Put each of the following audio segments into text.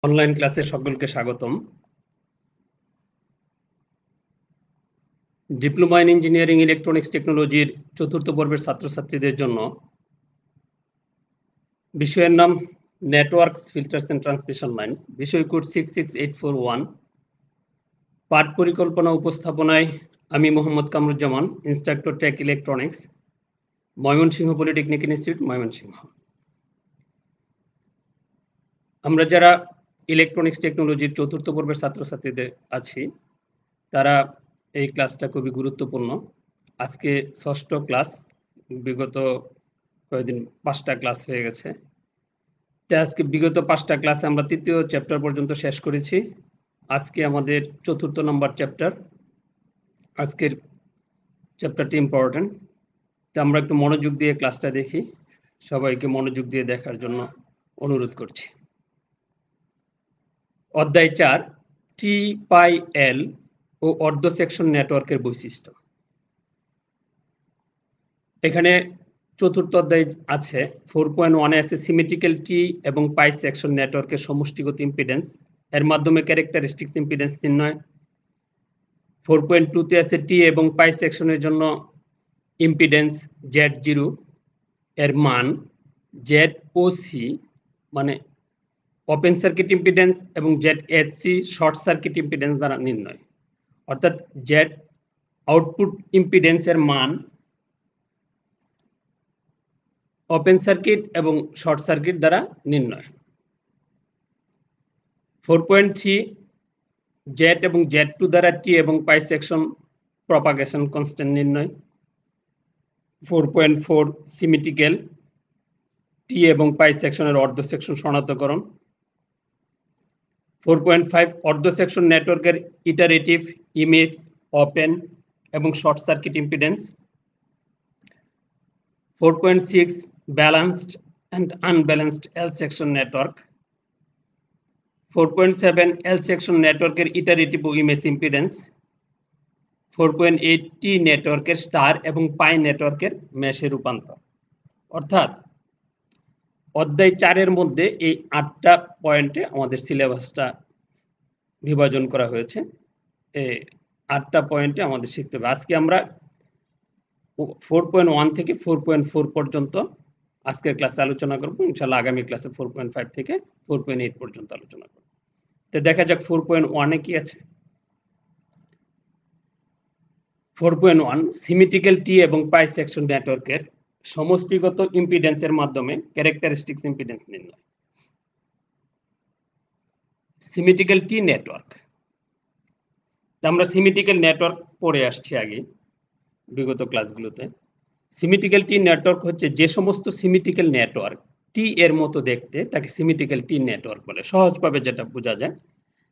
Online ক্লাসে সকলকে স্বাগতম। ডিপ্লোমা ইন ইঞ্জিনিয়ারিং ইলেকট্রনিক্স টেকনোলজির চতুর্থ পর্বের ছাত্রছাত্রীদের জন্য বিষয়ের নাম networks, filters and transmission lines, বিষয় কোড 66841। পাঠ পরিকল্পনা উপস্থাপনায় আমি Mohammad Kamruzzaman, instructor tech electronics, Mymensingh polytechnic institute, Mymensingh. আমরা যারা ইলেকট্রনিক্স টেকনোলজির চতুর্থ পর্বের ছাত্রছাত্রীদের আছি, তারা এই ক্লাসটা খুবই গুরুত্বপূর্ণ। আজকে ষষ্ঠ ক্লাস, বিগত কয়েকদিন 5টা ক্লাস হয়ে গেছে। আজকে বিগত 5টা ক্লাসে আমরা তৃতীয় চ্যাপ্টার পর্যন্ত শেষ করেছি। আজকে আমাদের চতুর্থ নম্বর চ্যাপ্টার। আজকের চ্যাপ্টারটি ইম্পর্টেন্ট, তো আমরা একটু মনোযোগ দিয়ে ক্লাসটা দেখি। সবাইকে মনোযোগ দিয়ে দেখার জন্য অনুরোধ করছি। অধ্যায় 4, টি পাই এল ও অর্ধ সেকশন নেটওয়ার্কের বৈশিষ্ট্য। এখানে চতুর্থ অধ্যায় আছে 4.1 এ আছে সিমেট্রিক্যাল টি এবং পাই সেকশন নেটওয়ার্কের সমষ্টিগত ইম্পিডেন্স, এর মাধ্যমে ক্যারেক্টারিস্টিক্স ইম্পিডেন্স নির্ণয়। 4.2 তে আছে টি এবং পাই সেকশনের জন্য ইম্পিডেন্স Z0 এর মান ZOC মানে ওপেন সার্কিট ইম্পিডেন্স এবং ZHC শর্ট সার্কিট ইম্পিডেন্স দ্বারা নির্ণয়। অর্থাৎ Z আউটপুট ইম্পিডেন্সের মান ওপেন সার্কিট এবং শর্ট সার্কিট দ্বারা নির্ণয়। 4.3 জেড এবং Z2 দ্বারা টি এবং পাই সেকশন প্রপাগেশন কনস্ট্যান্ট নির্ণয়। 4.4 সিমেট্রিক্যাল টি এবং পাই সেকশনের অর্ধ সেকশন শনাক্তকরণ। 4.5 অর্ধ সেকশন নেটওয়ার্কের ইটারেটিভ ইমেজ, ওপেন এবং short circuit impedance. 4.6 balanced and unbalanced L section network. 4.7 L section নেটওয়ার্কের ইটারেটিভ ও ইমেজ ইম্পিডেন্স। 4.8 টি নেটওয়ার্কের স্টার এবং পাই নেটওয়ার্কের মেশে রূপান্তর। অর্থাৎ অধ্যায় 4-এর মধ্যে এই 8টা পয়েন্টে আমাদের সিলেবাসটা বিভাজন করা হয়েছে। এই 8টা পয়েন্টে আমাদের শিখতে হবে। আজকে আমরা 4.1 থেকে 4.4 পর্যন্ত আজকের ক্লাসে আলোচনা করব। ইনশাআল্লাহ আগামী ক্লাসে 4.5 থেকে 4.8 পর্যন্ত আলোচনা করব। তো দেখা যাক 4.1 এ কি আছে। 4.1 সিমেট্রিক্যাল টি এবং পাই সেকশন নেটওয়ার্কের সমষ্টিগত ইম্পিডেন্সের মাধ্যমে ক্যারেক্টারিস্টিক্স ইম্পিডেন্স নির্ণয়। সিমেট্রিক্যাল টি নেটওয়ার্ক, আমরা সিমেট্রিক্যাল নেটওয়ার্ক পড়ে আসছি আগে বিগত ক্লাসগুলোতে। সিমেট্রিক্যাল টি নেটওয়ার্ক হচ্ছে যে সমস্ত সিমেট্রিক্যাল নেটওয়ার্ক টি এর মতো দেখতে, তাকে সিমেট্রিক্যাল টি নেটওয়ার্ক বলে। সহজভাবে যেটা বোঝা যায়,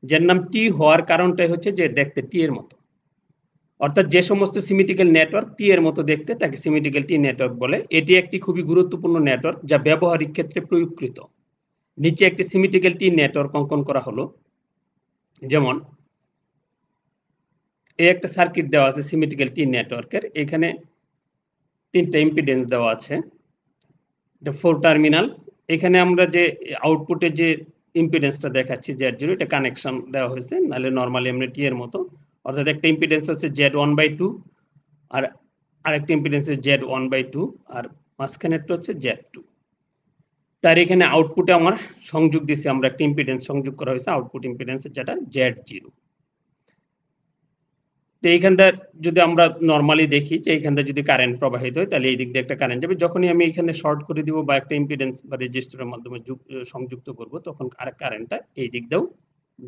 যার নাম টি হওয়ার কারণটাই হচ্ছে যে দেখতে টি এর মতো। অর্থাৎ যে সমস্ত সিমেট্রিক্যাল নেটওয়ার্ক টি এর মতো দেখতে, তাকে সিমেট্রিক্যাল টি নেটওয়ার্ক বলে। এটি একটি খুবই গুরুত্বপূর্ণ নেটওয়ার্ক যা ব্যবহারিক ক্ষেত্রে প্রয়োগকৃত। নিচে একটি সিমেট্রিক্যাল টি নেটওয়ার্ক অঙ্কন করা হলো। যেমন এই একটা সার্কিট দেওয়া আছে সিমেট্রিক্যাল টি নেটওয়ার্কের। এখানে 3টা ইম্পিডেন্স দেওয়া আছে, এটা 4 টার্মিনাল। এখানে আমরা যে আউটপুটে যে ইম্পিডেন্সটা দেখাচ্ছি Z0, এটা কানেকশন দেওয়া হয়েছে, নাহলে নরমালি আমরা টি এর মতো। অর্থাৎ একটা ইম্পিডেন্স হচ্ছে Z1/2 আর আরেকটা ইম্পিডেন্স হচ্ছে Z1/2 আর মাঝখানেরটা হচ্ছে Z2। তার এখানে আউটপুটে আমার সংযোগ দিছি, আমরা একটা ইম্পিডেন্স সংযোগ করা হয়েছে আউটপুট ইম্পিডেন্স যেটা Z0। তো এইখানটা যদি আমরা নরমালি দেখি যে এইখানটা যদি কারেন্ট প্রবাহিত হয়, তাহলে এই দিক দিয়ে একটা কারেন্ট যাবে। যখনই আমি এখানে শর্ট করে দিব বা একটা ইম্পিডেন্স বা রেজিস্টরের মাধ্যমে সংযুক্ত করব, তখন আরেক কারেন্টটা এই দিক দিয়েও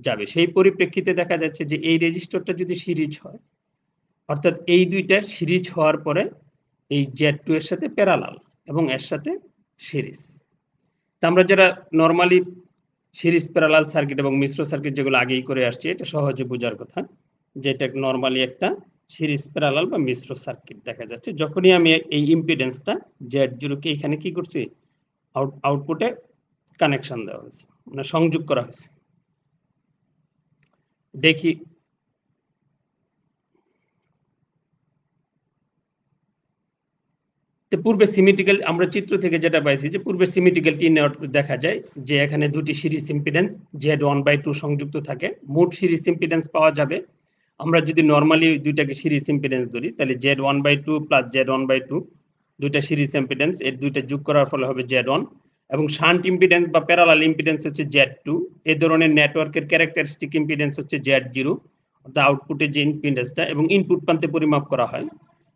যাবে। সেই পরিপ্রেক্ষিতে দেখা যাচ্ছে যে এই রেজিস্টরটা যদি সিরিজ হয়, অর্থাৎ এই দুইটা সিরিজ হওয়ার পরে এই Z2 এর সাথে প্যারালাল এবং এর সাথে সিরিজ। তা আমরা যারা নরমালি সিরিজ প্যারালাল সার্কিট এবং মিশ্র সার্কিট যেগুলো আগেই করে আসছি, এটা সহজে বোঝার কথা, যেটা নরমালি একটা সিরিজ প্যারালাল বা মিশ্র সার্কিট দেখা যাচ্ছে। যখনই আমি এই ইম্পিডেন্সটা Z0 কে এখানে কি করছি, আউটপুটে কানেকশন দেওয়া হয়েছে, মানে সংযোগ করা হয়েছে। দেখি তো পূর্বে সিমেট্রিক্যাল আমরা চিত্র থেকে যেটা পাইছি যে পূর্বে সিমেট্রিক্যাল টি নেটওয়ার্ক দেখা যায় যে এখানে দুটি সিরিজ ইম্পিডেন্স Z1/2 সংযুক্ত থাকে। মোট সিরিজ ইম্পিডেন্স পাওয়া যাবে। আমরা যদি নরমালি দুইটাকে সিরিজ ইম্পিডেন্স ধরি তাহলে Z1/2 প্লাস Z1/2 দুইটা সিরিজ ইম্পিডেন্স, এর দুইটা যোগ করার ফলে হবে Z1 এবং শান্ট ইম্পিডেন্স বা প্যারালাল ইম্পিডেন্স হচ্ছে Z2। এই ধরনের নেটওয়ার্কের ক্যারেক্টারিস্টিক ইম্পিডেন্স হচ্ছে Z0 অর্থাৎ আউটপুটের যে ইম্পিডেন্সটা, এবং ইনপুট প্রান্তে পরিমাপ করা হয়।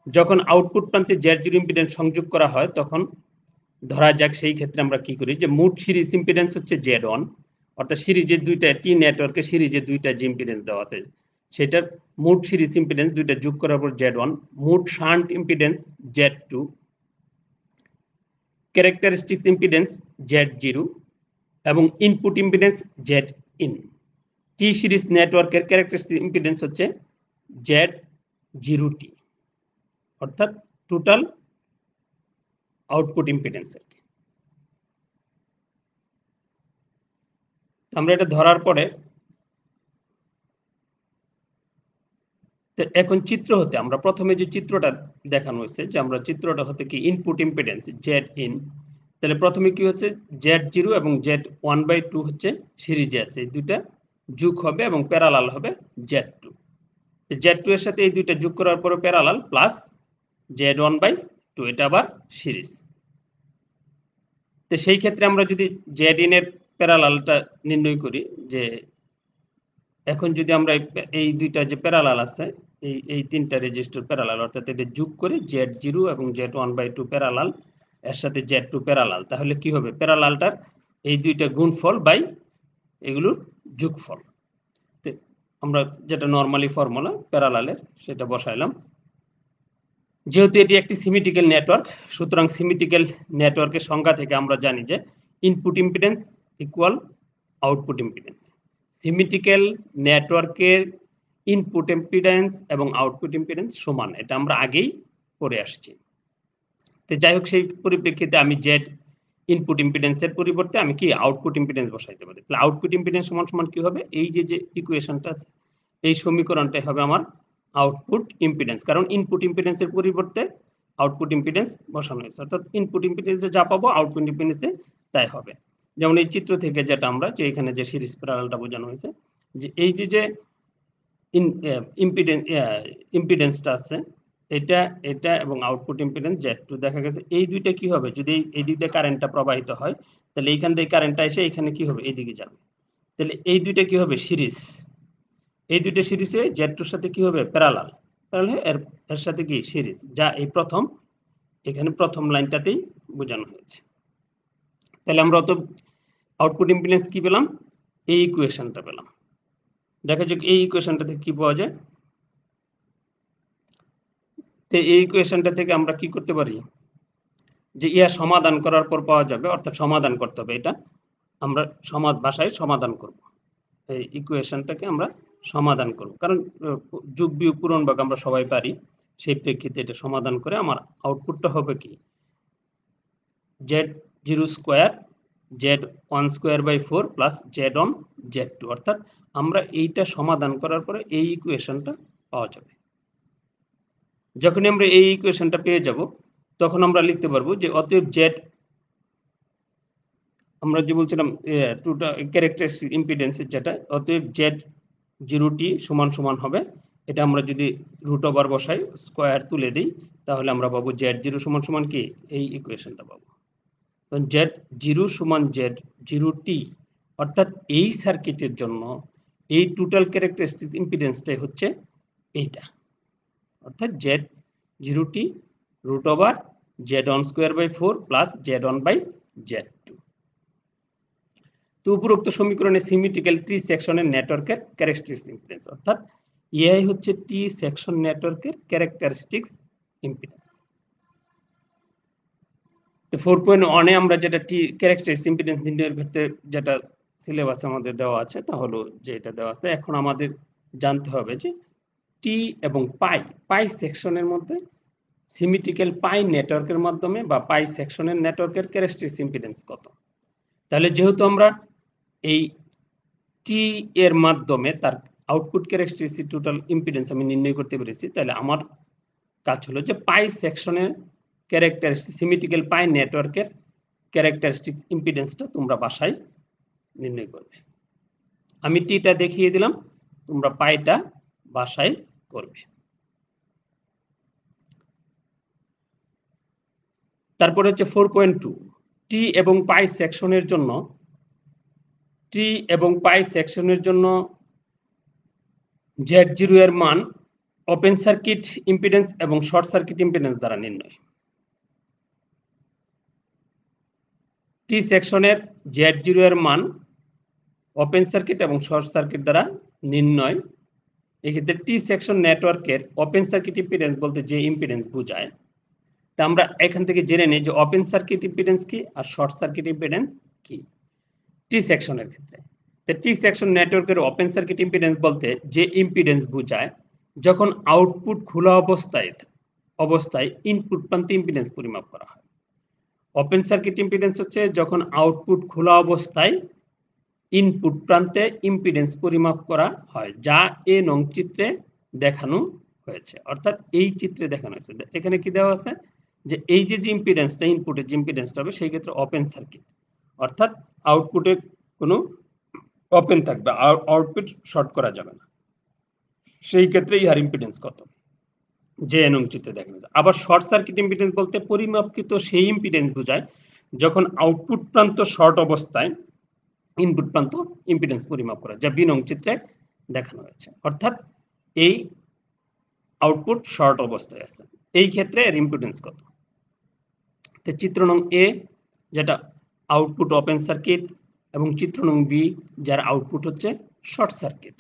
যখন আউটপুট প্রান্তে Z0 ইম্পিডেন্স সংযোগ করা হয় তখন ধরা যাক সেই ক্ষেত্রে আমরা কি করি যে মোট সিরিজ ইম্পিডেন্স হচ্ছে Z1 অর্থাৎ সিরিজের দুইটা টি নেটওয়ার্কে সিরিজের দুইটা যে ইম্পিডেন্স দেওয়া আছে সেটার মোট সিরিজ ইম্পিডেন্স দুইটা যোগ করার পর Z1, মোট shunt impedance Z2, characteristics impedance Z0 এবং ইনপুট ইম্পিডেন্স Zin। টি সিরিজ নেটওয়ার্কের ক্যারেক্টারিস্টিক ইম্পিডেন্স হচ্ছে Z0T অর্থাৎ টোটাল আউটপুট ইম্পিডেন্স। আমরা এটা ধরার পরে এখন চিত্র হতে আমরা প্রথমে যে চিত্রটা দেখানো হয়েছে যে আমরা চিত্রটা হতে কি ইনপুট ইম্পিডেন্স Zin, তাহলে প্রথমে কি হচ্ছে Z0 এবং Z1/2 হচ্ছে সিরিজে আছে, এই দুইটা যোগ হবে এবং প্যারালাল হবে Z2। Z2 এর সাথে এই দুইটা যোগ করার পরে প্যারালাল প্লাস Z1/2 এটা আবার সিরিজ। তো সেই ক্ষেত্রে আমরা যদি Zin এর প্যারালালটা নির্ণয় করি যে এখন যদি আমরা এই দুইটা যে প্যারালাল আছে এই তিনটা রেজিস্টার প্যারালাল অর্থাৎ এটা যোগ করে Z0 এবং Z1/2 প্যারালাল এর সাথে Z2 প্যারালাল, তাহলে কি হবে প্যারালালটার এই দুইটা গুণফল বাই এগুলোর যোগফল। আমরা যেটা নরমালি ফর্মুলা প্যারালালের সেটা বসাইলাম। যেহেতু এটি একটি সিমেট্রিক্যাল নেটওয়ার্ক সুতরাং সিমেট্রিক্যাল নেটওয়ার্কের সংজ্ঞা থেকে আমরা জানি যে input impedance equal output impedance. Symmetrical নেটওয়ার্কের ইনপুট ইম্পিডেন্স এবং আউটপুট ইম্পিডেন্স সমান, এটা আমরা আগেই পড়ে আসছি। তো যাই হোক সেই পরিপ্রেক্ষিতে আমি জেড ইনপুট ইম্পিডেন্সের পরিবর্তে আমি কি আউটপুট ইম্পিডেন্স বসাইতে পারি। তাহলে আউটপুট ইম্পিডেন্স সমান সমান কি হবে, এই যে ইকুয়েশনটা আছে এই সমীকরণটাই হবে আমার আউটপুট ইম্পিডেন্স, কারণ ইনপুট ইম্পিডেন্সের পরিবর্তে আউটপুট ইম্পিডেন্স বসানো হয়েছে, অর্থাৎ ইনপুট ইম্পিডেন্সে যা পাবো আউটপুট ইম্পিডেন্সে তাই হবে। যেমন এই চিত্র থেকে যেটা আমরা যে এখানে যে সিরিজ প্যারালালটা বোঝানো হয়েছে যে এই যে ইম্পিডেন্সটা আছে এটা এটা এবং আউটপুট ইম্পিডেন্স Z2 দেখা গেছে এই দুইটা কি হবে যদি এই দিক দিয়ে কারেন্টটা প্রবাহিত হয় তাহলে এইখান থেকে কারেন্টটা এসে এখানে কি হবে এইদিকে যাবে, তাহলে এই দুইটা কি হবে সিরিজ, এই দুইটা সিরিজে Z2 এর সাথে কি হবে প্যারালাল, তাহলে এর সাথে কি সিরিজ, যা এই প্রথম এখানে প্রথম লাইনটাতেই বোঝানো হয়েছে। তাহলে আমরা অত আউটপুট ইম্পিডেন্স কি পেলাম, এই ইকুয়েশনটা পেলাম। দেখা যাক এই ইকুয়েশনটা থেকে কি পাওয়া যায়। তো এই ইকুয়েশনটা থেকে আমরা কি করতে পারি যে ইয়া সমাধান করার পর পাওয়া যাবে, অর্থাৎ সমাধান করতে হবে, এটা আমরা ভাষায় সমাধান করব, এই ইকুয়েশনটাকে আমরা সমাধান করব, কারণ যোগ বিয়োগ পূরণ ভাগ আমরা সবাই পারি, সেই প্রেক্ষিতে এটা সমাধান করে আমার আউটপুটটা হবে কি Z0 square Z1 square by 4 plus Z1 Z2, অর্থাৎ আমরা এইটা সমাধান করার পরে এই ইকুয়েশনটা পাওয়া যাবে। যখন আমরা এই ইকুয়েশনটা পেয়ে যাব তখন আমরা লিখতে পারবো যে অতএব জেড আমরা যে বলছিলাম টোটাল ক্যারেক্টারিস্টিক ইম্পিডেন্সের যেটা অতএব Z0T সমান সমান হবে, এটা আমরা যদি রুট ওভার বসাই স্কয়ার তুলে দিই তাহলে আমরা পাবো Z0 সমান সমান কি এই ইকুয়েশনটা পাবো। তো Z0 সমান Z0T অর্থাৎ এই সার্কিটের জন্য এই টোটাল ক্যারেক্টারিস্টিক ইম্পিডেন্সটাই হচ্ছে এইটা, অর্থাৎ Z0T root over Z1 square by 4 plus Z1 by Z2। তো উপরোক্ত সমীকরণে সিমেট্রিক্যাল টি সেকশনের নেটওয়ার্কের ক্যারেক্টারিস্টিক ইম্পিডেন্স, অর্থাৎ এই হচ্ছে টি সেকশন নেটওয়ার্কের ক্যারেক্টারিস্টিক্স ইম্পিডেন্স। তো 4.1 এ আমরা যেটা টি ক্যারেক্টারিস্টিক ইম্পিডেন্স নির্ণয়ের ক্ষেত্রে যেটা সিলেবাসে আমাদের দেওয়া আছে তা হলো যে এটা দেওয়া আছে, এখন আমাদের জানতে হবে যে টি এবং পাই সেকশনের মধ্যে সিমেট্রিক্যাল পাই নেটওয়ার্কের মাধ্যমে বা পাই সেকশনের নেটওয়ার্কের ক্যারেক্টারিস্টিক ইম্পিডেন্স কত। তাহলে যেহেতু আমরা এই টি এর মাধ্যমে তার আউটপুট ক্যারেক্টারিস্টিক টোটাল ইম্পিডেন্স আমি নির্ণয় করতে পেরেছি, তাহলে আমার কাজ হলো যে পাই সেকশনের ক্যারেক্টারিস্টিক সিমেট্রিক্যাল পাই নেটওয়ার্কের ক্যারেক্টারিস্টিক ইম্পিডেন্সটা তোমরা বাসায় নির্ণয় করবে। আমি টিটা দেখিয়ে দিলাম, তোমরা পাইটা বাসায় করবে। তারপরে হচ্ছে 4.2 টি এবং পাই সেকশনের জন্য Z0 এর মান ওপেন সার্কিট ইম্পিডেন্স এবং শর্ট সার্কিট ইম্পিডেন্স দ্বারা নির্ণয়। টি সেকশনের Z0 এর মান ওপেন সার্কিট এবং শর্ট সার্কিট দ্বারা নির্ণয়। এক্ষেত্রে টি সেকশন নেটওয়ার্কের ওপেন সার্কিট ইম্পিডেন্স বলতে যে ইম্পিডেন্স বোঝায়, তা আমরা এখান থেকে জেনে নিই যে ওপেন সার্কিট ইম্পিডেন্স কি আর শর্ট সার্কিট ইম্পিডেন্স কি টি সেকশনের ক্ষেত্রে। তো টি সেকশন নেটওয়ার্কের ওপেন সার্কিট ইম্পিডেন্স বলতে যে ইম্পিডেন্স বোঝায় যখন আউটপুট খোলা অবস্থায় ইনপুট প্রান্তে ইম্পিডেন্স পরিমাপ করা হয়। ওপেন সার্কিট ইম্পিডেন্স হচ্ছে যখন আউটপুট খোলা অবস্থায় ইনপুট প্রান্তে ইম্পিডেন্স পরিমাপ করা হয়, যা এ নং চিত্রে দেখানো হয়েছে। অর্থাৎ এই চিত্রে দেখানো হয়েছে, এখানে কি দেওয়া আছে যে এই যে ইম্পিডেন্সটা ইনপুটের যে ইম্পিডেন্সটা হবে সেই ক্ষেত্রে ওপেন সার্কিট, অর্থাৎ আউটপুটে কোনো ওপেন থাকবে, আউটপুট শর্ট করা যাবে না, সেই ক্ষেত্রে ইহার ইম্পিডেন্স কত যে নং চিত্রে দেখানো হয়েছে। আবার শর্ট সার্কিট ইম্পিডেন্স বলতে পরিমাপকৃত সেই ইম্পিডেন্স বোঝায় যখন আউটপুট প্রান্ত শর্ট অবস্থায় ইনপুট প্রান্ত ইম্পিডেন্স পরিমাপ করা, যা বি নং চিত্রে দেখানো হয়েছে। অর্থাৎ এই আউটপুট শর্ট অবস্থায় আছে, এই ক্ষেত্রে এর ইম্পিডেন্স কত। তো চিত্র নং এ যেটা আউটপুট ওপেন সার্কিট এবং চিত্র নং বি যার আউটপুট হচ্ছে শর্ট সার্কিট।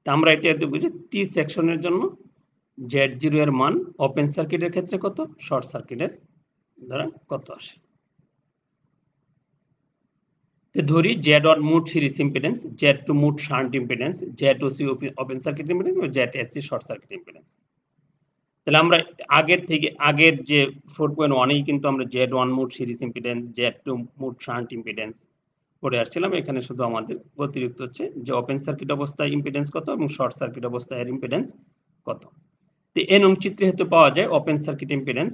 তা আমরা এটা বুঝি টি সেকশনের জন্য Z0 এর মান ওপেন সার্কিটের ক্ষেত্রে কত, শর্ট সার্কিটের দ্বারা কত আসে। ধরি Z1 মোট সিরিজ ইম্পিডেন্স, Z2 মোট shunt impedance, Z2C open circuit impedance এবং ZSC শর্ট সার্কিট ইম্পিডেন্স। তাহলে আমরা আগের যে 4.1 কিন্তু আমরা Z1 মোট সিরিজ ইম্পিডেন্স, Z2 মোট শান্ট ইম্পিডেন্স পড়ে আসছিলাম। এখানে শুধু আমাদের অতিরিক্ত হচ্ছে যে ওপেন সার্কিট অবস্থায় ইম্পিডেন্স কত এবং শর্ট সার্কিট অবস্থায় এর ইম্পিডেন্স কত। তো এ নং চিত্রে হতে পাওয়া যায় ওপেন সার্কিট ইম্পিডেন্স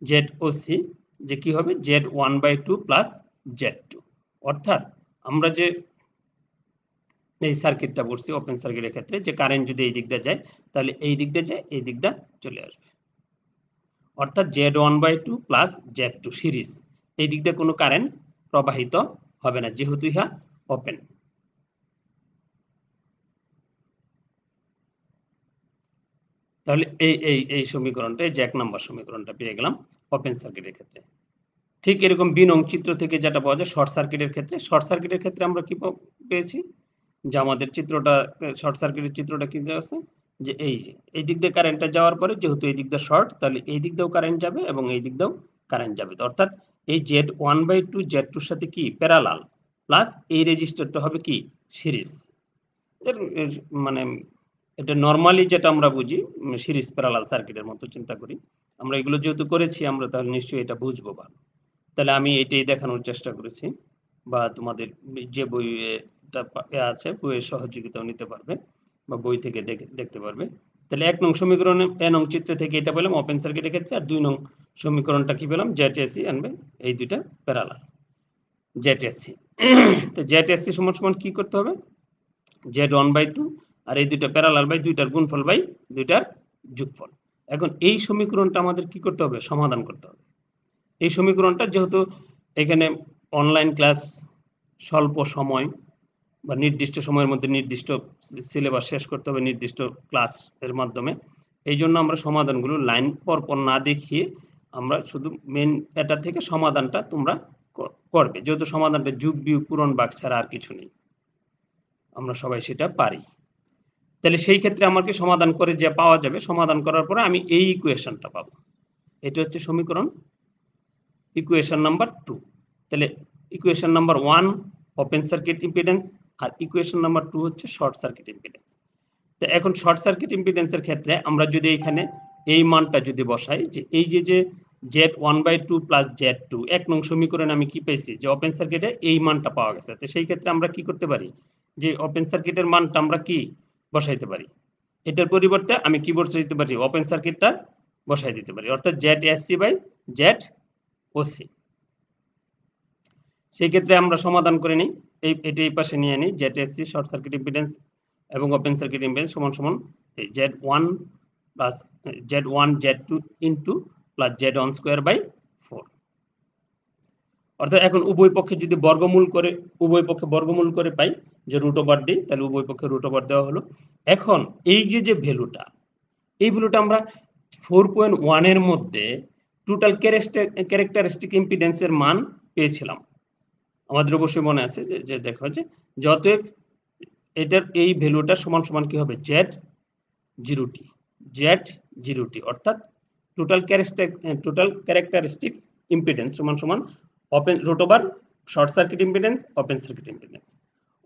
ZOC যে কি হবে Z1/2 প্লাস Z2। অর্থাৎ আমরা যে এই সার্কিটটা পড়ছি ওপেন সার্কিটের ক্ষেত্রে যে কারেন্ট যদি এই দিক দিয়ে যায় তাহলে এই দিক দিয়ে যায় এই দিক দিয়ে চলে আসবে, অর্থাৎ Z1/2 প্লাস Z2 সিরিজ, এই দিক দিয়ে কোনো কারেন্ট প্রবাহিত হবে না যেহেতু ইহা ওপেন। তাহলে এই সমীকরণটা যে 1 নম্বর সমীকরণটা পেয়ে গেলাম ওপেন সার্কিটের ক্ষেত্রে। ঠিক এরকম বি নং চিত্র থেকে যেটা পাওয়া যায় শর্ট সার্কিটের ক্ষেত্রে। শর্ট সার্কিটের ক্ষেত্রে আমরা কি পেয়েছি যে আমাদের চিত্রটা শর্ট সার্কিটের চিত্রটা কি দেওয়া আছে যে এই দিক দিয়ে কারেন্টটা যাওয়ার পরে যেহেতু এই দিক দিয়ে শর্ট তাহলে এই দিক দিয়েও কারেন্ট যাবে এবং এই দিক দিয়েও কারেন্ট যাবে। অর্থাৎ এই Z1/2 Z2 এর সাথে কি প্যারালাল প্লাস এই রেজিস্টরটা হবে কি সিরিজ। মানে এটা নরমালি যেটা আমরা বুঝি সিরিজ প্যারালাল সার্কিটের মতো চিন্তা করি আমরা, এগুলো যেহেতু করেছি আমরা তাহলে নিশ্চয়ই এটা বুঝবো ভালো। তাহলে আমি এটাই দেখানোর চেষ্টা করেছি, বা তোমাদের যে বইটা আছে বইয়ের সহযোগিতাও নিতে পারবে বা বই থেকে দেখতে পারবে। তাহলে 1 নং সমীকরণে এ নং চিত্র থেকে এটা পেলাম ওপেন সার্কিটের ক্ষেত্রে, আর 2 নং সমীকরণটা কি পেলাম ZSC আনবে এই দুইটা প্যারালাল ZSC। তো ZSC সমান কি করতে হবে Z1/2 আর এই দুইটা প্যারালাল বাই দুইটার গুণফল বাই দুইটার যোগফল। এখন এই সমীকরণটা আমাদের কি করতে হবে সমাধান করতে হবে। এই সমীকরণটা যেহেতু এখানে অনলাইন ক্লাস স্বল্প সময় বা নির্দিষ্ট সময়ের মধ্যে নির্দিষ্ট সিলেবাস শেষ করতে হবে নির্দিষ্ট ক্লাস এর মাধ্যমে, এই জন্য আমরা সমাধানগুলো লাইন পরপর না দেখিয়ে আমরা শুধু মেন এটা থেকে সমাধানটা তোমরা করবে, যেহেতু সমাধানটা যোগ বিয়োগ পূরণ ভাগ ছাড়া আর কিছু নেই, আমরা সবাই সেটা পারি। তাহলে সেই ক্ষেত্রে আমাকে সমাধান করে যে পাওয়া যাবে, সমাধান করার পরে আমি এই ইকুয়েশনটা পাবো, এটা হচ্ছে সমীকরণ ইকুয়েশন নাম্বার 2। তাহলে equation number 1 open circuit impedance আর ইকুয়েশন নাম্বার 2 হচ্ছে শর্ট সার্কিট ইম্পিডেন্স। তো এখন শর্ট সার্কিট ইম্পিডেন্সের ক্ষেত্রে আমরা যদি এখানে এই মানটা যদি বসাই যে এই যে Z1/2 প্লাস Z2 1 নং সমীকরণে আমি কি পেয়েছি যে ওপেন সার্কিটে এই মানটা পাওয়া গেছে। তো সেই ক্ষেত্রে আমরা কি করতে পারি যে ওপেন সার্কিটের মানটা আমরা কি বসাইতে পারি, এটার পরিবর্তে আমি কি বসাই দিতে পারি, ওপেন সার্কিটটা বসাই দিতে পারি, অর্থাৎ ZSC/ZOC। সেই ক্ষেত্রে আমরা সমাধান করে নিই, এটা এই পাশে নিয়ে নিই, ZSC শর্ট সার্কিট ইম্পিডেন্স এবং ওপেন সার্কিট ইম্পিডেন্স সমান সমান Z1 plus Z1 Z2 into plus Z1 square by 4। অর্থাৎ এখন উভয় পক্ষে যদি বর্গমূল করে পাই, যে রুট ওভার দিই, তাহলে উভয় পক্ষে রুট ওভার দেওয়া হলো। এখন এই যে ভ্যালুটা, এই ভ্যালুটা আমরা 4.1 এর মধ্যে টোটাল ক্যারেক্টারিস্টিক ইম্পিডেন্সের মান পেয়েছিলাম। আমাদের অবশ্যই মনে আছে যে দেখো যে যতএব এটার এই ভ্যালুটা সমান সমান কি হবে, Z0t, অর্থাৎ টোটাল ক্যারেক্টারিস্টিক্স ইম্পিডেন্স সমান সমান open root over short circuit impedance open circuit impedance,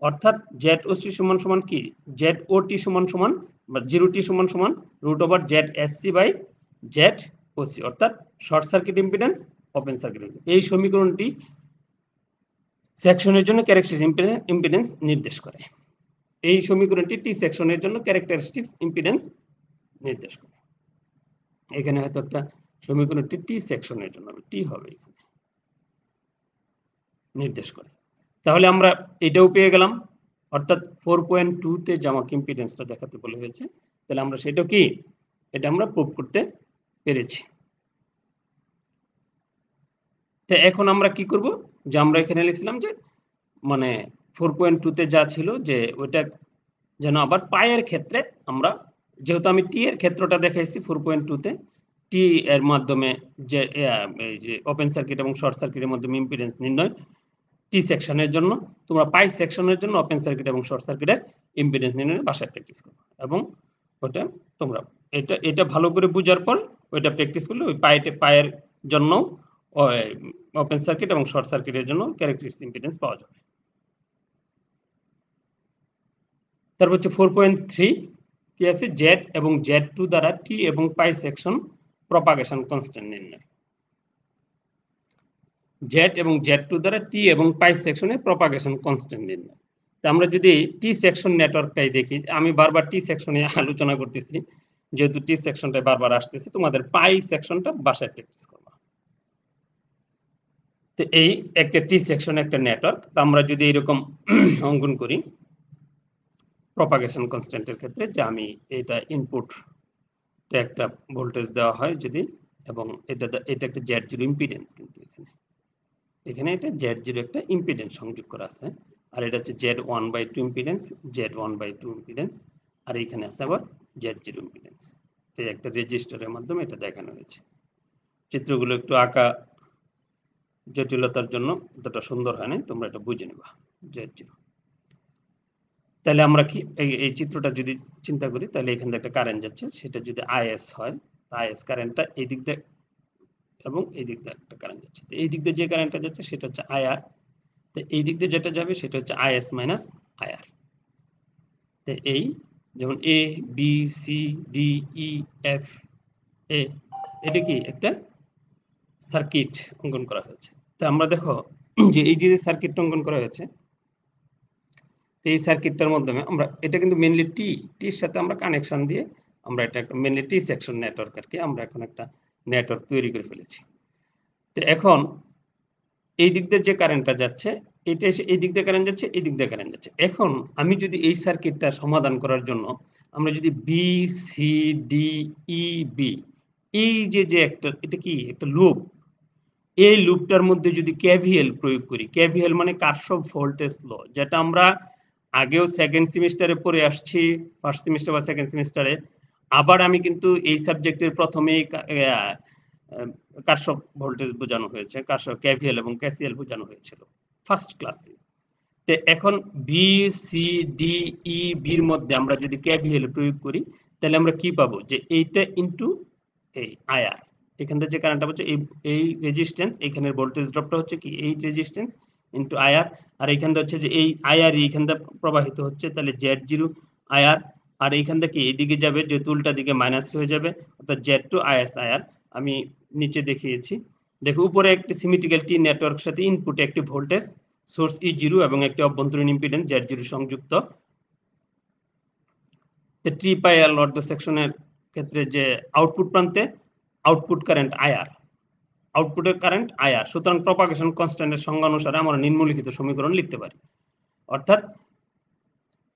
অর্থাৎ ZOC সমান সমান কি, ZOT সমান সমান বা 0t সমান সমান রুট ওভার ZSC/ZOC, অর্থাৎ short circuit impedance open circuit impedance. এই সমীকরণটি সেকশনের জন্য ক্যারেক্টারিস্টিক ইম্পিডেন্স নির্দেশ করে। এই সমীকরণটি টি সেকশনের জন্য ক্যারেক্টারিস্টিক ইম্পিডেন্স নির্দেশ করে। এখানে হয়তো একটা সমীকরণটি টি সেকশনের জন্য টি হবে, এখানে নির্দেশ করে। তাহলে আমরা এটাও পেয়ে গেলাম, অর্থাৎ 4.2 তে যে আমাকে ইম্পিডেন্সটা দেখাতে বলা হয়েছে, তাহলে আমরা সেটা কি, এটা আমরা প্রুভ করতে পেরেছি। তো এখন আমরা কি করব, যে আমরা এখানে লিখছিলাম যে মানে 4.2 তে যা ছিল যে ওটা যেন আবার পায়ের ক্ষেত্রে আমরা, যেহেতু আমি টি এর ক্ষেত্রটা দেখাইছি 4.2 তে, টি এর মাধ্যমে যে এই যে ওপেন সার্কিট এবং শর্ট সার্কিটের মাধ্যমে ইম্পিডেন্স নির্ণয় টি সেকশনের জন্য, তোমরা পাই সেকশনের জন্য ওপেন সার্কিট এবং শর্ট সার্কিটের ইম্পিডেন্স নির্ণয়ের বাসায় প্র্যাকটিস করো, এবং ওটা তোমরা এটা ভালো করে বোঝার পর ওইটা প্র্যাকটিস করলে ওই পায়ের জন্য ওপেন সার্কিট এবং শর্ট সার্কিটের জন্য ক্যারেক্টারিস্টিক ইম্পিডেন্স পাওয়া যাবে। তারপর হচ্ছে 4.3 কি আছে, জেড এবং Z2 দ্বারা টি এবং পাই সেকশন প্রপাগেশন কনস্ট্যান্ট নির্ণয়। জেড এবং Z2 দ্বারা টি এবং পাই সেকশনে প্রপাগেশন কনস্ট্যান্ট নির্ণয়। তো আমরা যদি টি সেকশন নেটওয়ার্কটাই দেখি, আমি বারবার টি সেকশনে আলোচনা করতেছি, যেহেতু টি সেকশনটাই বারবার আসতেছে, তোমাদের পাই সেকশনটা বাসায় প্র্যাকটিস করবা। তো এই একটা টি সেকশন একটা নেটওয়ার্ক, তো আমরা যদি এরকম অঙ্কন করি প্রপাগেশন কনস্ট্যান্টের ক্ষেত্রে, যে আমি এটা ইনপুট একটা ভোল্টেজ দেওয়া হয় যদি, এবং এটা একটা Z0 ইম্পিডেন্স, কিন্তু এখানে এটা Z0 একটা ইম্পিডেন্স সংযোগ করা আছে, আর এটা হচ্ছে Z1/2 ইম্পিডেন্স, Z1/2 ইম্পিডেন্স, আর এখানে আছে আবার Z0 ইম্পিডেন্স। এই একটা রেজিস্টারের মাধ্যমে এটা দেখানো হয়েছে। চিত্রগুলো একটু আঁকা জটিলতার জন্য এতটা সুন্দর হয় না, তোমরা এটা বুঝে নেবা Z0। তাহলে আমরা কি এই চিত্রটা যদি চিন্তা করি, তাহলে এখান থেকে একটা কারেন্ট যাচ্ছে, সেটা যদি IS হয়, IS কারেন্টটা এই দিক দিয়ে এবং এই দিক দিয়ে একটা কারেন্ট যাচ্ছে। এই দিক দিয়ে যে কারেন্টটা যাচ্ছে সেটা হচ্ছে IR, তো এই দিক দিয়ে যেটা যাবে সেটা হচ্ছে IS মাইনাস IR। তো এই যেমন A B C D E F A, এটা কি একটা সার্কিট অঙ্কন করা হয়েছে। তো আমরা দেখো যে এই যে সার্কিটটা অঙ্কন করা হয়েছে, এই সার্কিটটার মাধ্যমে আমরা এটা কিন্তু মেইনলি টির সাথে আমরা কানেকশন দিয়ে আমরা এটা একটা মেইনলি টি সেকশন নেটওয়ার্ক আর কি, আমরা এখন একটা নেটওয়ার্ক তৈরি করে ফেলেছি। তো এখন এই দিক দিয়ে যে কারেন্টটা যাচ্ছে, এটা এসে এই দিক দিয়ে কারেন্ট যাচ্ছে, এই দিক দিয়ে কারেন্ট যাচ্ছে। এখন আমি যদি এই সার্কিটটা সমাধান করার জন্য আমরা যদি B C D E B, এই যে একটা, এটা কি একটা লুপ, এই লুপটার মধ্যে যদি কেভিএল প্রয়োগ করি, কেভিএল মানে কারশফ ভোল্টেজ ল, যেটা আমরা আগেও সেকেন্ড সেমিস্টারে পড়ে আসছি, ফার্স্ট সেমিস্টার বা সেকেন্ড সেমিস্টারে। আবার আমি কিন্তু এই সাবজেক্টের প্রথমেই কারশফ ভোল্টেজ বোঝানো হয়েছে, কারশফ কেভিএল এবং কেসিএল বোঝানো হয়েছিল ফার্স্ট ক্লাসে। তো এখন বি সি ডি ই বির মধ্যে আমরা যদি কেভিএল প্রয়োগ করি, তাহলে আমরা কি পাবো, যে এইটা ইনটু এই আইআর, এখান থেকে যে কারেন্টটা হচ্ছে এই রেজিস্ট্যান্স, এখানের ভোল্টেজ ড্রপটা হচ্ছে কি এই রেজিস্ট্যান্স ইনটু আইআর, আর এইখানটা হচ্ছে যে এই আইআর এইখানটা প্রবাহিত হচ্ছে, তাহলে Z0 আইআর, আর এইখান থেকে এদিকে যাবে, যে উল্টা দিকে মাইনাস হয়ে যাবে, অর্থাৎ Z2 IS আইআর। আমি নিচে দেখিয়েছি, দেখো উপরে একটি সিমেট্রিক্যাল টি নেটওয়ার্ক সাথে ইনপুটে একটি ভোল্টেজ সোর্স E0 এবং একটি অভ্যন্তরীণ ইম্পিডেন্স Z0 সংযুক্ত। ট্রি পাই এল অর্ধ সেকশনের ক্ষেত্রে যে আউটপুট প্রান্তে আউটপুট কারেন্ট IR, আউটপুটের কারেন্ট IR। সুতরাং প্রপাগেশন কনস্ট্যান্টের সংজ্ঞা অনুসারে আমরা নিম্নলিখিত সমীকরণ লিখতে পারি, অর্থাৎ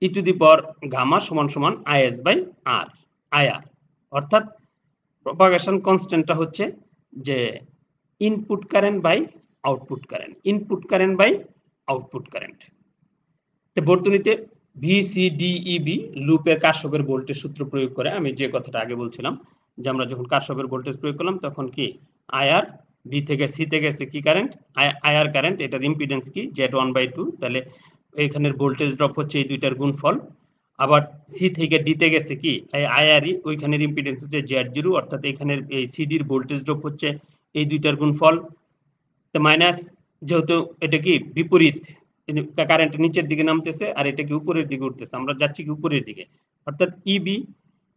e to the power gamma সমান সমান IS/R IR, অর্থাৎ প্রপাগেশন কনস্ট্যান্টটা হচ্ছে যে input current by output current, input current by output current. তো বর্তনীতে VCDEB লুপের কারশফের ভোল্টেজ সূত্র প্রয়োগ করে আমি যে কথাটা আগে বলছিলাম যে আমরা যখন কারশফের ভোল্টেজ প্রয়োগ করলাম তখন কি IR B থেকে C তে গেছে কি কারেন্ট IR কারেন্ট, এটার ইম্পিডেন্স কি Z1/2, তাহলে এইখানের ভোল্টেজ ড্রপ হচ্ছে এই দুইটার গুণফল। আবার C থেকে D তে গেছে কি IRE, ওইখানের ইম্পিডেন্স হচ্ছে Z0, অর্থাৎ এখানের এই সিডির ভোল্টেজ ড্রপ হচ্ছে এই দুইটার গুণফল। তো মাইনাস, যেহেতু এটা কি বিপরীত, কারেন্ট নিচের দিকে নামতেছে আর এটা কি উপরের দিকে উঠতেছে, আমরা যাচ্ছি কি উপরের দিকে, অর্থাৎ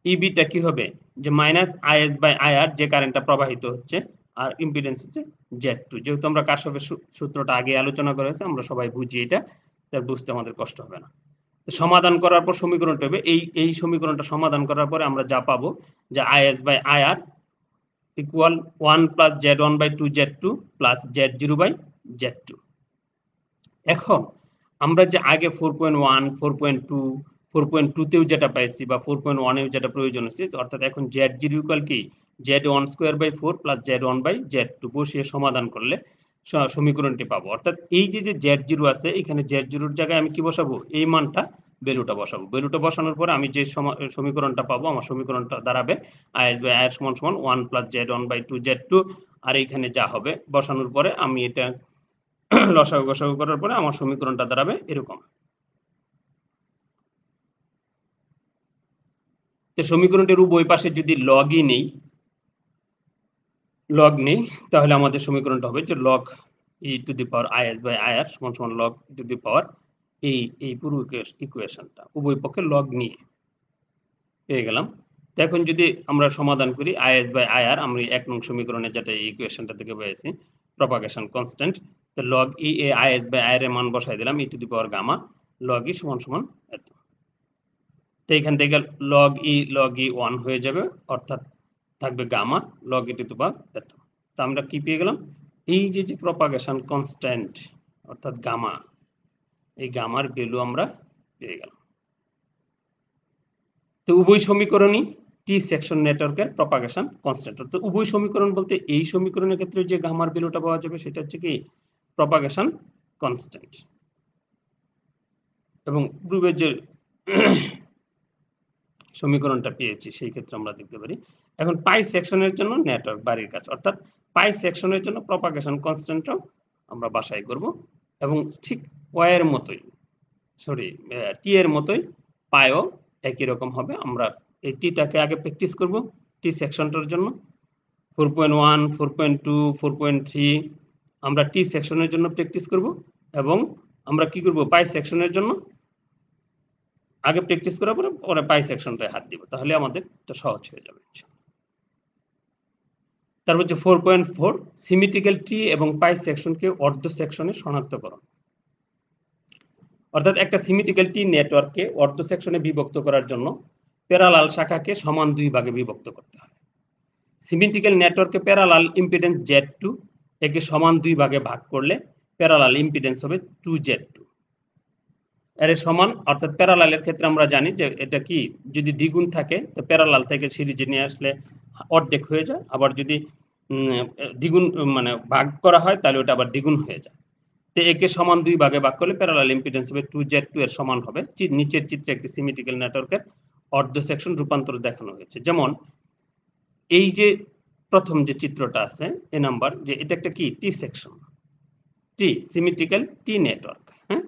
ইবিটা কি হবে যে মাইনাস IS/IR যে কারেন্টটা প্রবাহিত হচ্ছে, আর ইম্পিডেন্স হচ্ছে Z2। যেহেতু আমরা কারশফের সূত্রটা আগে আলোচনা করা হয়েছে, আমরা সবাই বুঝি এটা, তার বুঝতে আমাদের কষ্ট হবে না। সমাধান করার পর সমীকরণটা হবে এই সমীকরণটা সমাধান করার পরে আমরা যা পাবো যে IS/IR equal 1 plus Z1/2 Z2 plus Z0/Z2। এখন আমরা যে আগে 4.1 4.2 4.2 তেও যেটা পাইছি বা 4.1 এও যেটা প্রয়োজন হচ্ছে, অর্থাৎ এখন Z0 ইকুয়াল কি Z1/4 প্লাস Z1/Z2 বসিয়ে সমাধান করলে সমীকরণটি পাবো। অর্থাৎ এই যে Z0 আছে, এখানে Z0 এর জায়গায় আমি কি বসাবো, এই মানটা ভ্যালুটা বসাবো। ভ্যালুটা বসানোর পরে আমি যে সমীকরণটা পাবো, আমার সমীকরণটা দাঁড়াবে IS/IR সমান সমান 1 প্লাস Z1/2 Z2, আর এইখানে যা হবে বসানোর পরে আমি এটা লসাগু গসাগু করার পরে আমার সমীকরণটা দাঁড়াবে এরকম। তো সমীকরণটির উভয় পাশে যদি লগই নেই, লগ নেই, তাহলে আমাদের সমীকরণটা হবে যে log e to the power IS/IR সমান সমান লগ e টু দি পাওয়ার এই পুরো ইকুয়েশনটা উভয় পক্ষে লগ নিয়ে পেয়ে গেলাম। তো এখন যদি আমরা সমাধান করি IS/IR, আমরা 1 নং সমীকরণে যেটা এই ইকুয়েশনটা থেকে পেয়েছি প্রপাগেশন কনস্ট্যান্ট, তো লগ e এ IS/IR এর মান বসাই দিলাম e to the power gamma log e সমান সমান এত। তো এখান থেকে লগ e 1 হয়ে যাবে, অর্থাৎ থাকবে gamma log e to the power এত। তো আমরা কি পেয়ে গেলাম, এই যে প্রপাগেশন কনস্ট্যান্ট অর্থাৎ গামা, এই গামার ভ্যালু আমরা পেয়ে গেলাম। তো উভয় সমীকরণই টি সেকশন নেটওয়ার্কের প্রপাগেশন কনস্ট্যান্ট। তো উভয় সমীকরণ বলতে এই সমীকরণের ক্ষেত্রে যে গামার ভ্যালুটা পাওয়া যাবে সেটা হচ্ছে কি প্রপাগেশন কনস্ট্যান্ট, এবং পূর্বের যে সমীকরণটা পেয়েছি সেই ক্ষেত্রে আমরা দেখতে পারি। এখন পাই সেকশনের জন্য নেটওয়ার্ক বাড়ির কাজ, অর্থাৎ পাই সেকশনের জন্য প্রপাগেশন কনস্ট্যান্টও আমরা বাছাই করব, এবং ঠিক ওয়াইয়ের মতোই টি এর মতোই পাইও একই রকম হবে। আমরা এই টিটাকে আগে প্র্যাকটিস করব টি সেকশনটার জন্য 4.1 4.2 4.3 আমরা টি সেকশনের জন্য প্র্যাকটিস করব, এবং আমরা কি করব পাই সেকশনের জন্য আগে প্র্যাকটিস করার পরে পরে পাই সেকশনটায় হাত দিব, তাহলে আমাদের এটা সহজ হয়ে যাবে। তারপর হচ্ছে 4.4 সিমেট্রিক্যাল টি এবং পাই সেকশনকে অর্ধ সেকশনে শনাক্তকরণ। অর্থাৎ একটা সিমেট্রিক্যাল টি নেটওয়ার্ককে অর্ধ সেকশনে বিভক্ত করার জন্য প্যারালাল শাখাকে সমান দুই ভাগে বিভক্ত করতে হয়। সিমেট্রিক্যাল নেটওয়ার্কে প্যারালাল ইম্পিডেন্স Z2 একে সমান দুই ভাগে ভাগ করলে প্যারালাল ইম্পিডেন্স হবে 2Z2 এর সমান, অর্থাৎ প্যারালালের ক্ষেত্রে আমরা জানি যে এটা কি যদি দ্বিগুণ থাকে তো প্যারালাল থেকে সিরিজে নিয়ে আসলে অর্ধেক হয়ে যায়, আবার যদি দ্বিগুণ মানে ভাগ করা হয় তাহলে ওটা আবার দ্বিগুণ হয়ে যায়। তো একে সমান দুই ভাগে ভাগ করলে প্যারালাল ইম্পিডেন্স হবে 2Z2 এর সমান হবে। নিচের চিত্রে একটি সিমেট্রিক্যাল নেটওয়ার্কের অর্ধ সেকশন রূপান্তর দেখানো হয়েছে। যেমন এই যে প্রথম যে চিত্রটা আছে এ নাম্বার, যে এটা একটা কি টি সেকশন, টি সিমেট্রিক্যাল টি নেটওয়ার্ক, হ্যাঁ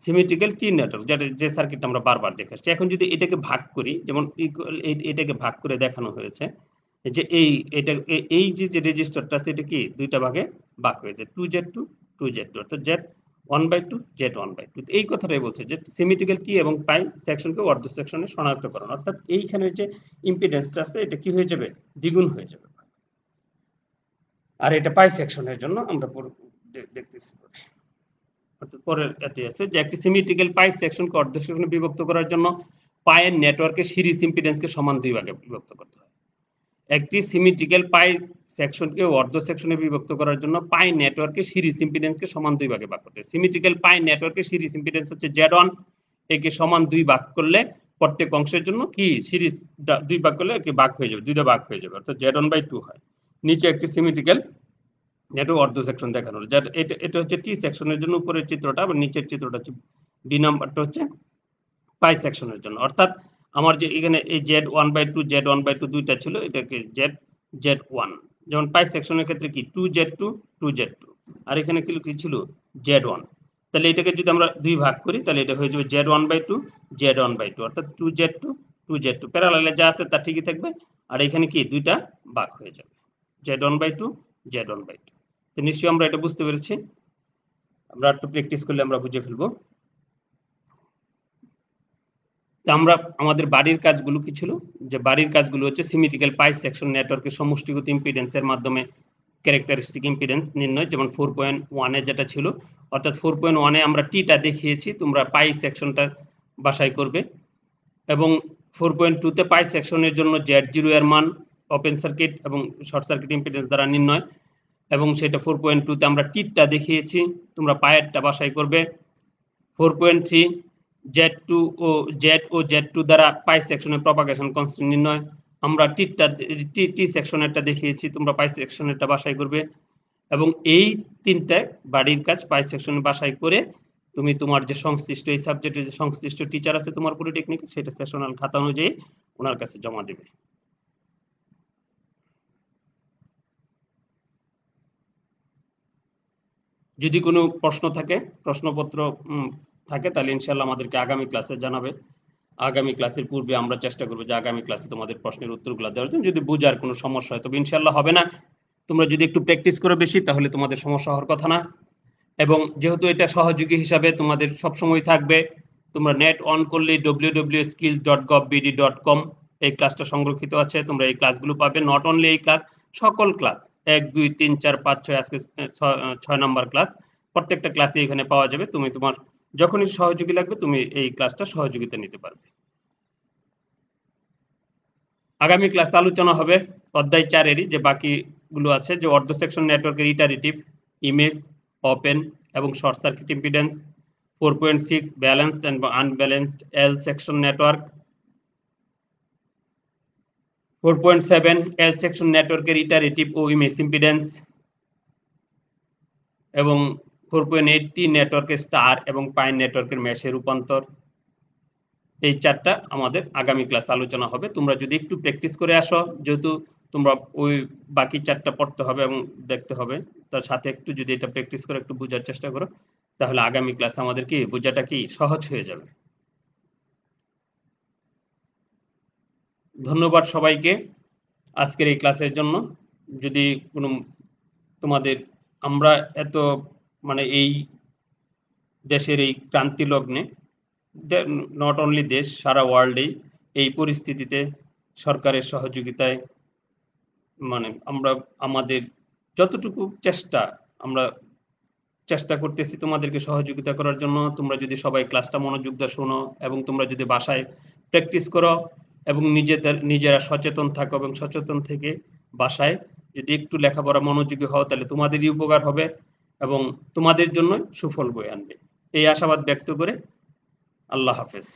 সিমেট্রিক্যাল টি নেটওয়ার্ক, যেটা যে সার্কিটটা আমরা বারবার দেখে আসছি। এখন যদি এটাকে ভাগ করি, যেমন এটাকে ভাগ করে দেখানো হয়েছে যে এই যে রেজিস্টারটা আছে এটা কি দুইটা ভাগে ভাগ হয়েছে 2Z2 2Z2, অর্থাৎ Z1/2 Z1/2। এই কথাটাই বলছে যে সিমেট্রিক্যাল টি এবং পাই সেকশনকে অর্ধ সেকশনে শনাক্তকরণ, অর্থাৎ এইখানে যে ইম্পিডেন্সটা আছে এটা কি হয়ে যাবে দ্বিগুণ হয়ে যাবে। আর এটা পাই সেকশনের জন্য আমরা দেখতেছি। অর্থাৎ পরের এতে আছে যে একটি সিমেট্রিক্যাল পাই সেকশনকে অর্ধ সেকশনে বিভক্ত করার জন্য পায়ের নেটওয়ার্কের সিরিজ ইম্পিডেন্সকে সমান 2 ভাগে বিভক্ত করতে হয়। একটি সিমেট্রিক্যাল পাই সেকশনকে অর্ধ সেকশনে বিভক্ত করার জন্য পাই নেটওয়ার্কের সিরিজ ইম্পিডেন্সকে সমান 2 ভাগে ভাগ করতে হয়। সিমেট্রিক্যাল পাই নেটওয়ার্কের সিরিজ ইম্পিডেন্স হচ্ছে Z1, একে সমান 2 ভাগ করলে প্রত্যেক অংশের জন্য কি সিরিজ 2 ভাগ করলে একে ভাগ হয়ে যাবে, 2টা ভাগ হয়ে যাবে, অর্থাৎ Z1/2 হয়। নিচে একটি সিমেট্রিক্যাল নেটওয়ার্ক অর্ধ সেকশন দেখানো হলো, যার এটা হচ্ছে টি সেকশনের জন্য উপরের চিত্রটা, আর নিচের চিত্রটা হচ্ছে বি নাম্বারটা হচ্ছে পাই সেকশনের জন্য। অর্থাৎ আমার যে এখানে এই Z1/2 Z1/2 দুইটা ছিল, এটাকে Z1, যেমন পাই সেকশনের ক্ষেত্রে কি 2Z2 2Z2, আর এখানে কি ছিল Z1। তাহলে এটাকে যদি আমরা 2 ভাগ করি তাহলে এটা হয়ে যাবে Z1/2 Z1/2, অর্থাৎ 2Z2 2Z2, প্যারালালে যা আছে তা ঠিকই থাকবে, আর এখানে কি দুইটা ভাগ হয়ে যাবে Z1/2 Z1/2। তো নিশ্চয়ই আমরা এটা বুঝতে পেরেছি, আমরা একটু প্র্যাকটিস করলে আমরা বুঝে ফেলবো। আমরা আমাদের বাড়ির কাজগুলো কি ছিল, যে বাড়ির কাজগুলো হচ্ছে সিমেট্রিক্যাল পাই সেকশন নেটওয়ার্কের সমষ্টিগত ইম্পিডেন্সের মাধ্যমে ক্যারেক্টারিস্টিক ইম্পিডেন্স নির্ণয়, যেমন 4.1 এ যেটা ছিল, অর্থাৎ 4.1 এ আমরা টিটা দেখিয়েছি, তোমরা পাই সেকশনটা বাছাই করবে, এবং 4.2 তে পাই সেকশনের জন্য Z0 এর মান ওপেন সার্কিট এবং শর্ট সার্কিট ইম্পিডেন্স দ্বারা নির্ণয়, এবং সেটা 4.2 তে আমরা টিটা দেখিয়েছি, তোমরা পায়েরটা বাছাই করবে। 4.3 Z2 ও Z2 দ্বারা পাই সেকশনের প্রপাগেশন কনস্ট্যান্ট নির্ণয়, আমরা টি সেকশনেরটা দেখিয়েছি, তোমরা পাই সেকশনেরটা বাছাই করবে। এবং এই তিনটা বাড়ির কাজ পাই সেকশনে বাছাই করে তুমি তোমার যে সংশ্লিষ্ট এই সাবজেক্টের যে সংশ্লিষ্ট টিচার আছে তোমার পলিটেকনিক, সেটা সেশনাল খাতা অনুযায়ী ওনার কাছে জমা দেবে। যদি কোনো প্রশ্ন থাকে, প্রশ্নপত্র থাকে, তাহলে ইনশাআল্লাহ আমাদেরকে আগামী ক্লাসে জানাবে। আগামী ক্লাসের পূর্বে আমরা চেষ্টা করবো যে আগামী ক্লাসে তোমাদের প্রশ্নের উত্তরগুলো দেওয়ার জন্য। যদি বোঝার কোনো সমস্যা হয় তবে ইনশাআল্লাহ হবে না, তোমরা যদি একটু প্র্যাকটিস করো বেশি তাহলে তোমাদের সমস্যা হওয়ার কথা না। এবং যেহেতু এটা সহযোগী হিসাবে তোমাদের সবসময় থাকবে, তোমরা নেট অন করলে www.skills.gov.bd.com এই ক্লাসটা সংরক্ষিত আছে, তোমরা এই ক্লাসগুলো পাবে। নট অনলি এই ক্লাস, সকল ক্লাস 1 2 3 4 5 6 আজকে 6 নাম্বার ক্লাস, প্রত্যেকটা ক্লাসে এখানে পাওয়া যাবে। তুমি তোমার যখনই সহযোগী লাগবে তুমি এই ক্লাসটা সহযোগিতা নিতে পারবে। আগামী ক্লাসে আলোচনা হবে অধ্যায় 4 এরই যে বাকিগুলো আছে, যে অর্ধ সেকশন নেটওয়ার্কের ইটারেটিভ, ইমেজ, ওপেন এবং short circuit impedance. 4.6 balanced and unbalanced L section network. 4.7 L section নেটওয়ার্কের ইটারেটিভ ও ইমেজ ইম্পিডেন্স, এবং 4.8 টি নেটওয়ার্কের স্টার এবং পাই নেটওয়ার্কের মেশে রূপান্তর। এই চারটা আমাদের আগামী ক্লাস আলোচনা হবে। তোমরা যদি একটু প্র্যাকটিস করে আসো, যেহেতু তোমরা ওই বাকি চারটা পড়তে হবে এবং দেখতে হবে, তার সাথে একটু যদি এটা প্র্যাকটিস করে একটু বোঝার চেষ্টা করো, তাহলে আগামী ক্লাসে আমাদের কি বোঝাটা কি সহজ হয়ে যাবে। ধন্যবাদ সবাইকে আজকের এই ক্লাসের জন্য। যদি কোনো তোমাদের, আমরা এত মানে এই দেশের এই ক্রান্তি লগ্নে, নট অনলি দেশ, সারা ওয়ার্ল্ডেই এই পরিস্থিতিতে সরকারের সহযোগিতায় মানে আমরা আমাদের যতটুকু চেষ্টা, আমরা চেষ্টা করতেছি তোমাদেরকে সহযোগিতা করার জন্য। তোমরা যদি সবাই ক্লাসটা মনোযোগ দিয়ে শোনো এবং তোমরা যদি বাসায় প্র্যাকটিস করো এবং নিজেরা সচেতন থাকো এবং সচেতন থেকে বাসায় যদি একটু লেখাপড়া মনোযোগী হও, তাহলে তোমাদেরই উপকার হবে এবং তোমাদের জন্য সুফল বয়ে আনবে। এই আশাবাদ ব্যক্ত করে আল্লাহ হাফেজ।